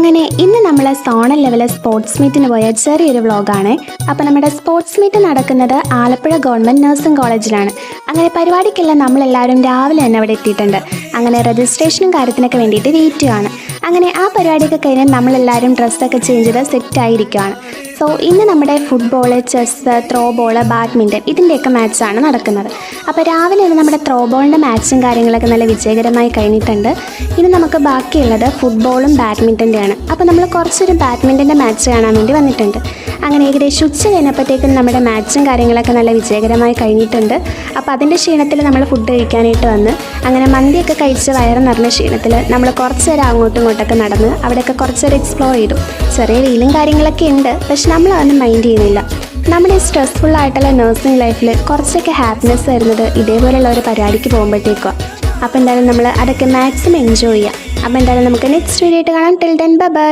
അങ്ങനെ ഇന്ന് നമ്മൾ സോണൽ ലെവൽ സ്പോർട്സ് മീറ്റിന് പോയ ചെറിയൊരു വ്ളോഗാണ്. അപ്പോൾ നമ്മുടെ സ്പോർട്സ് മീറ്റ് നടക്കുന്നത് ആലപ്പുഴ ഗവൺമെൻറ് നഴ്സിംഗ് കോളേജിലാണ്. അങ്ങനെ പരിപാടിക്കെല്ലാം നമ്മളെല്ലാവരും രാവിലെ തന്നെ അവിടെ എത്തിയിട്ടുണ്ട്. അങ്ങനെ രജിസ്ട്രേഷനും കാര്യത്തിനൊക്കെ വേണ്ടിയിട്ട് വെയിറ്റ് ചെയ്യുകയാണ്. അങ്ങനെ ആ പരിപാടിയൊക്കെ കഴിഞ്ഞ് നമ്മളെല്ലാവരും ഡ്രസ്സൊക്കെ ചേഞ്ച് ചെയ്ത് സെറ്റായിരിക്കുകയാണ്. സോ ഇന്ന് നമ്മുടെ football, chess, throw ball, badminton ഇതിൻ്റെയൊക്കെ മാച്ചാണ് നടക്കുന്നത്. അപ്പോൾ രാവിലെ തന്നെ നമ്മുടെ ത്രോ ബോളിൻ്റെ മാച്ചും കാര്യങ്ങളൊക്കെ നല്ല വിജയകരമായി കഴിഞ്ഞിട്ടുണ്ട്. ഇനി നമുക്ക് ബാക്കിയുള്ളത് ഫുട്ബോളും ബാഡ്മിൻ്റൻ്റെയാണ്. അപ്പോൾ നമ്മൾ കുറച്ചൊരു ബാഡ്മിൻ്റൻ്റെ മാച്ച് കാണാൻ വേണ്ടി വന്നിട്ടുണ്ട്. അങ്ങനെ ഏകദേശം ഉച്ച കഴിഞ്ഞപ്പോഴത്തേക്കും നമ്മുടെ മാച്ചും കാര്യങ്ങളൊക്കെ നല്ല വിജയകരമായി കഴിഞ്ഞിട്ടുണ്ട്. അപ്പോൾ അതിൻ്റെ ക്ഷീണത്തിൽ നമ്മൾ ഫുഡ് കഴിക്കാനായിട്ട് വന്ന് അങ്ങനെ മന്തിയൊക്കെ കഴിച്ച് വയറ് നിറഞ്ഞ ക്ഷീണത്തിൽ നമ്മൾ കുറച്ച് നേരം അങ്ങോട്ടും ഇങ്ങോട്ടൊക്കെ നടന്ന് അവിടെയൊക്കെ കുറച്ച് നേരം എക്സ്പ്ലോർ ചെയ്തു. ചെറിയ വെയിലും കാര്യങ്ങളൊക്കെ ഉണ്ട്, പക്ഷെ നമ്മളതൊന്നും മൈൻഡ് ചെയ്യുന്നില്ല. നമ്മുടെ ഈ സ്ട്രെസ്ഫുൾ ആയിട്ടുള്ള നഴ്സിംഗ് ലൈഫിൽ കുറച്ചൊക്കെ ഹാപ്പിനെസ് വരുന്നത് ഇതേപോലെയുള്ള ഒരു പരിപാടിക്ക് പോകുമ്പോഴത്തേക്കും. അപ്പോൾ എന്തായാലും നമ്മൾ അതൊക്കെ മാക്സിമം എൻജോയ് ചെയ്യാം. അപ്പോൾ എന്തായാലും നമുക്ക് നെക്സ്റ്റ് വീഡിയോ ആയിട്ട് കാണാം. Till then bye.